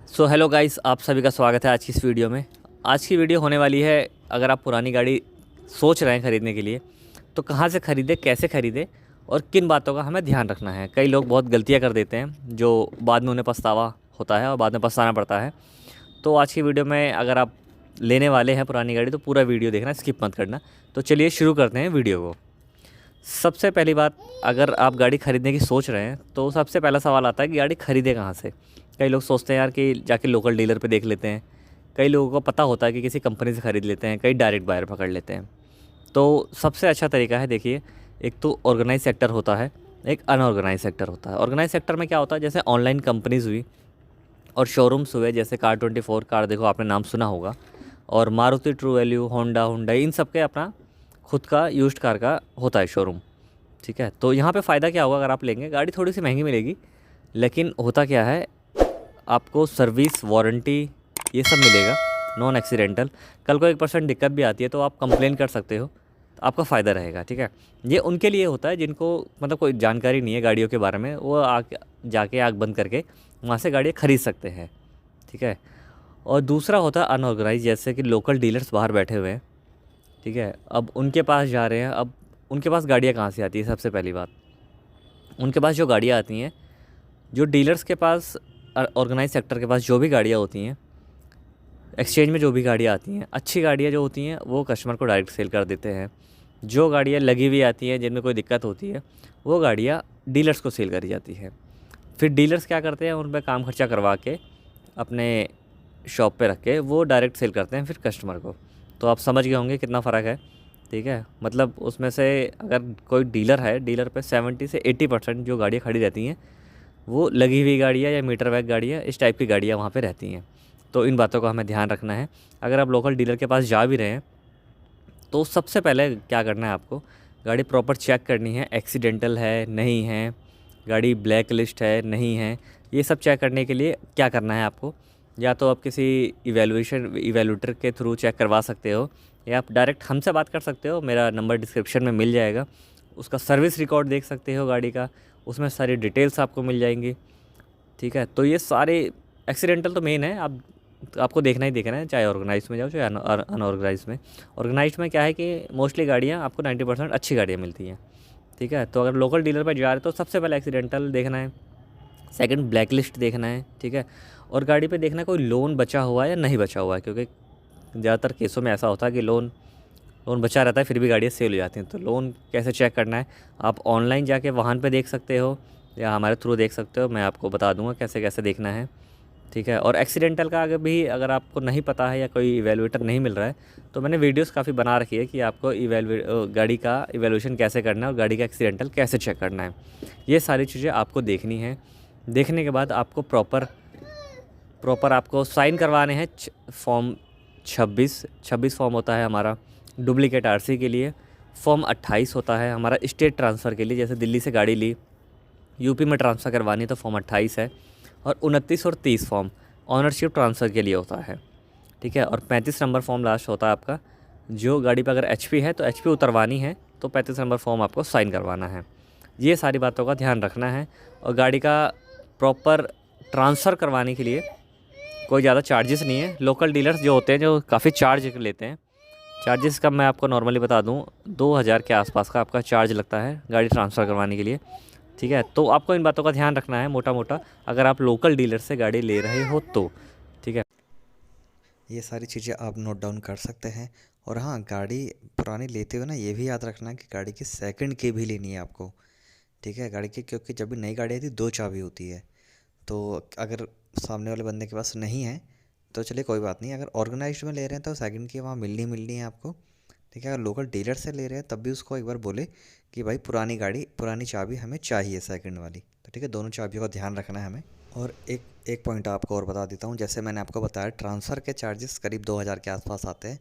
Hello guys, आप सभी का स्वागत है आज की इस वीडियो में। आज की वीडियो होने वाली है, अगर आप पुरानी गाड़ी सोच रहे हैं ख़रीदने के लिए तो कहाँ से ख़रीदें, कैसे ख़रीदें और किन बातों का हमें ध्यान रखना है। कई लोग बहुत गलतियाँ कर देते हैं जो बाद में उन्हें पछतावा होता है और बाद में पछताना पड़ता है। तो आज की वीडियो में अगर आप लेने वाले हैं पुरानी गाड़ी तो पूरा वीडियो देखना, स्किप मत करना। तो चलिए शुरू करते हैं वीडियो को। सबसे पहली बात, अगर आप गाड़ी ख़रीदने की सोच रहे हैं तो सबसे पहला सवाल आता है कि गाड़ी ख़रीदें कहाँ से। कई लोग सोचते हैं यार कि जाके लोकल डीलर पे देख लेते हैं। कई लोगों को पता होता है कि किसी कंपनी से ख़रीद लेते हैं, कई डायरेक्ट बायर पकड़ लेते हैं। तो सबसे अच्छा तरीका है, देखिए, एक तो ऑर्गेनाइज सेक्टर होता है, एक अनऑर्गेनाइज सेक्टर होता है। ऑर्गेनाइज सेक्टर में क्या होता है, जैसे ऑनलाइन कंपनीज़ हुई और शोरूम्स हुए, जैसे कार 24, कार देखो, आपने नाम सुना होगा, और Maruti True Value, Honda, Hyundai, इन सब के अपना खुद का यूज्ड कार का होता है शोरूम। ठीक है, तो यहाँ पे फ़ायदा क्या होगा, अगर आप लेंगे गाड़ी थोड़ी सी महंगी मिलेगी, लेकिन होता क्या है, आपको सर्विस, वारंटी, ये सब मिलेगा, नॉन एक्सीडेंटल। कल को 1% दिक्कत भी आती है तो आप कंप्लेन कर सकते हो, तो आपका फ़ायदा रहेगा। ठीक है, ये उनके लिए होता है जिनको मतलब कोई जानकारी नहीं है गाड़ियों के बारे में, वो आके जाके आँख बंद करके वहाँ से गाड़ियाँ ख़रीद सकते हैं। ठीक है, और दूसरा होता है अनऑर्गेनाइज, जैसे कि लोकल डीलर्स बाहर बैठे हुए हैं। ठीक है, अब उनके पास जा रहे हैं, अब उनके पास गाड़ियाँ कहाँ से आती है, सबसे पहली बात, उनके पास जो गाड़ियाँ आती हैं, जो डीलर्स के पास, ऑर्गेनाइज सेक्टर के पास जो भी गाड़ियाँ होती हैं, एक्सचेंज में जो भी गाड़ियाँ आती हैं, अच्छी गाड़ियाँ जो होती हैं वो कस्टमर को डायरेक्ट सेल कर देते हैं। जो गाड़ियाँ लगी हुई आती हैं, जिनमें कोई दिक्कत होती है, वो गाड़ियाँ डीलर्स को सेल करी जाती है। फिर डीलर्स क्या करते हैं, उन पे काम खर्चा करवा के अपने शॉप पे रख के वो डायरेक्ट सेल करते हैं फिर कस्टमर को। तो आप समझ गए होंगे कितना फ़र्क है। ठीक है, मतलब उसमें से अगर कोई डीलर है, डीलर पे 70 से 80% जो गाड़ियाँ खड़ी रहती हैं वो लगी हुई गाड़ियाँ या मीटर वैग गाड़ियाँ, इस टाइप की गाड़ियाँ वहाँ पे रहती हैं। तो इन बातों का हमें ध्यान रखना है। अगर आप लोकल डीलर के पास जा भी रहे हैं तो सबसे पहले क्या करना है, आपको गाड़ी प्रॉपर चेक करनी है, एक्सीडेंटल है नहीं है, गाड़ी ब्लैक लिस्ट है नहीं है। ये सब चेक करने के लिए क्या करना है आपको, या तो आप किसी इवेल्यूटर के थ्रू चेक करवा सकते हो, या आप डायरेक्ट हमसे बात कर सकते हो, मेरा नंबर डिस्क्रिप्शन में मिल जाएगा। उसका सर्विस रिकॉर्ड देख सकते हो गाड़ी का, उसमें सारी डिटेल्स आपको मिल जाएंगी। ठीक है, तो ये सारे, एक्सीडेंटल तो मेन है, आप आपको देखना ही देखना है, चाहे ऑर्गेनाइज में जाओ चाहे अनऑर्गेनाइज में। ऑर्गेनाइज में क्या है कि मोस्टली गाड़ियाँ आपको 90% अच्छी गाड़ियाँ मिलती हैं। ठीक है, तो अगर लोकल डीलर पर जा रहे हो तो सबसे पहले एक्सीडेंटल देखना है, सेकंड ब्लैक लिस्ट देखना है। ठीक है, और गाड़ी पे देखना है कोई लोन बचा हुआ है या नहीं बचा हुआ है, क्योंकि ज़्यादातर केसों में ऐसा होता है कि लोन लोन बचा रहता है फिर भी गाड़ियाँ सेल हो जाती हैं। तो लोन कैसे चेक करना है, आप ऑनलाइन जाके वाहन पे देख सकते हो या हमारे थ्रू देख सकते हो, मैं आपको बता दूंगा कैसे कैसे देखना है। ठीक है, और एक्सीडेंटल का अगर भी अगर आपको नहीं पता है या कोई इवेलुएटर नहीं मिल रहा है तो मैंने वीडियोस काफ़ी बना रखी है कि आपको गाड़ी का इवेल्यूशन कैसे करना है और गाड़ी का एक्सीडेंटल कैसे चेक करना है। ये सारी चीज़ें आपको देखनी है। देखने के बाद आपको प्रॉपर प्रॉपर आपको साइन करवाने हैं। फॉर्म 26 फॉर्म होता है हमारा डुप्लीकेट आरसी के लिए। फॉर्म 28 होता है हमारा स्टेट ट्रांसफ़र के लिए, जैसे दिल्ली से गाड़ी ली, यूपी में ट्रांसफ़र करवानी है तो फॉर्म 28 है। और 29 और 30 फॉर्म ऑनरशिप ट्रांसफ़र के लिए होता है। ठीक है, और 35 नंबर फॉर्म लास्ट होता है आपका, जो गाड़ी पर अगर एचपी है तो एचपी उतरवानी है तो 35 नंबर फॉर्म आपको साइन करवाना है। ये सारी बातों का ध्यान रखना है। और गाड़ी का प्रॉपर ट्रांसफ़र करवाने के लिए कोई ज़्यादा चार्जेस नहीं है। लोकल डीलर्स जो होते हैं जो काफ़ी चार्ज लेते हैं, चार्जेस का मैं आपको नॉर्मली बता दूं, 2000 के आसपास का आपका चार्ज लगता है गाड़ी ट्रांसफ़र करवाने के लिए। ठीक है, तो आपको इन बातों का ध्यान रखना है मोटा मोटा, अगर आप लोकल डीलर से गाड़ी ले रहे हो तो। ठीक है, ये सारी चीज़ें आप नोट डाउन कर सकते हैं। और हाँ, गाड़ी पुरानी लेते हुए ना ये भी याद रखना है कि गाड़ी की सेकंड की भी लेनी है आपको। ठीक है, गाड़ी की, क्योंकि जब भी नई गाड़ी आती है दो चाबी होती है। तो अगर सामने वाले बंदे के पास नहीं है तो चलिए कोई बात नहीं, अगर ऑर्गेनाइज्ड में ले रहे हैं तो सेकंड की वहाँ मिलनी मिलनी है आपको। ठीक है, अगर लोकल डीलर से ले रहे हैं तब भी उसको एक बार बोले कि भाई पुरानी गाड़ी पुरानी चाबी हमें चाहिए सेकंड वाली। तो ठीक है, दोनों चाबियों का ध्यान रखना है हमें। और एक एक पॉइंट आपको और बता देता हूँ, जैसे मैंने आपको बताया ट्रांसफ़र के चार्जेस करीब 2000 के आसपास आते हैं।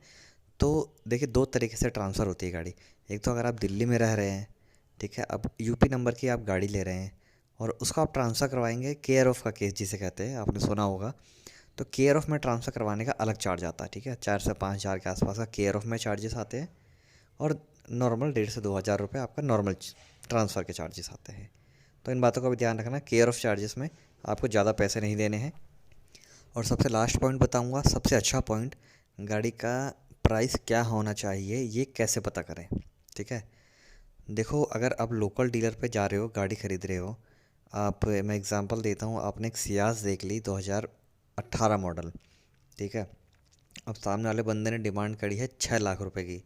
तो देखिए, दो तरीके से ट्रांसफ़र होती है गाड़ी। एक तो अगर आप दिल्ली में रह रहे हैं, ठीक है, अब यूपी नंबर की आप गाड़ी ले रहे हैं और उसको आप ट्रांसफ़र करवाएंगे, केयर ऑफ़ का केस जिसे कहते हैं, आपने सुना होगा। तो केयर ऑफ़ में ट्रांसफ़र करवाने का अलग चार्ज आता है। ठीक है, 4 से 5 हज़ार के आसपास का केयर ऑफ़ में चार्जेस आते हैं। और नॉर्मल 1,500 से 2,000 रुपये आपका नॉर्मल ट्रांसफ़र के चार्जेस आते हैं। तो इन बातों का भी ध्यान रखना, केयर ऑफ़ चार्जेस में आपको ज़्यादा पैसे नहीं देने हैं। और सबसे लास्ट पॉइंट बताऊंगा, सबसे अच्छा पॉइंट, गाड़ी का प्राइस क्या होना चाहिए ये कैसे पता करें। ठीक है, देखो अगर आप लोकल डीलर पे जा रहे हो, गाड़ी खरीद रहे हो, आप, मैं एग्जांपल देता हूँ, आपने एक सियाज देख ली 2018 मॉडल। ठीक है, अब सामने वाले बंदे ने डिमांड करी है 6 लाख रुपए की।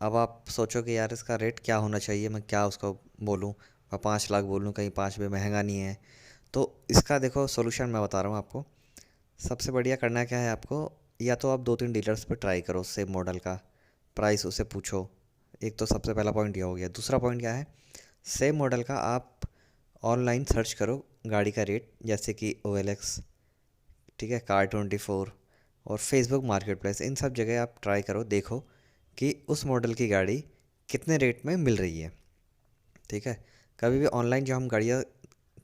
अब आप सोचो कि यार इसका रेट क्या होना चाहिए, मैं क्या उसको बोलूँ, मैं 5 लाख बोलूँ, कहीं 5 रुपये महंगा नहीं है। तो इसका देखो सोल्यूशन मैं बता रहा हूँ आपको। सबसे बढ़िया करना क्या है आपको, या तो आप 2-3 डीलर्स पे ट्राई करो, सेम मॉडल का प्राइस उससे पूछो। एक तो सबसे पहला पॉइंट ये हो गया। दूसरा पॉइंट क्या है, सेम मॉडल का आप ऑनलाइन सर्च करो गाड़ी का रेट, जैसे कि OLX, ठीक है, कार24 और फेसबुक मार्केट प्लेस, इन सब जगह आप ट्राई करो, देखो कि उस मॉडल की गाड़ी कितने रेट में मिल रही है। ठीक है, कभी भी ऑनलाइन जो हम गाड़ियाँ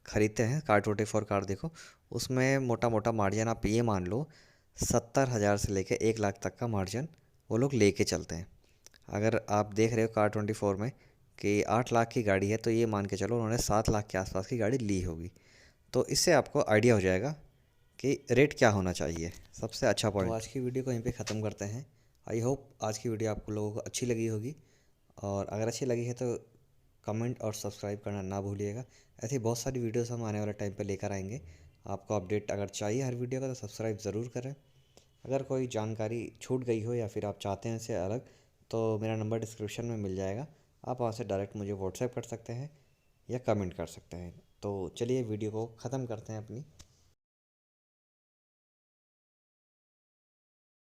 खरीदते हैं, कार24 कार देखो, उसमें मोटा मोटा मार्जिन आप ये मान लो 70,000 से लेके 1 लाख तक का मार्जिन वो लोग लेके चलते हैं। अगर आप देख रहे हो कार24 में कि 8 लाख की गाड़ी है, तो ये मान के चलो उन्होंने 7 लाख के आसपास की गाड़ी ली होगी। तो इससे आपको आइडिया हो जाएगा कि रेट क्या होना चाहिए, सबसे अच्छा पॉइंट। तो आज की वीडियो को यहीं पे ख़त्म करते हैं। आई होप आज की वीडियो आपको लोगों को अच्छी लगी होगी, और अगर अच्छी लगी है तो कमेंट और सब्सक्राइब करना ना भूलिएगा। ऐसी बहुत सारी वीडियोस हम आने वाले टाइम पे लेकर आएंगे। आपको अपडेट अगर चाहिए हर वीडियो का तो सब्सक्राइब ज़रूर करें। अगर कोई जानकारी छूट गई हो या फिर आप चाहते हैं इससे अलग, तो मेरा नंबर डिस्क्रिप्शन में मिल जाएगा, आप वहाँ से डायरेक्ट मुझे व्हाट्सएप कर सकते हैं या कमेंट कर सकते हैं। तो चलिए वीडियो को ख़त्म करते हैं अपनी।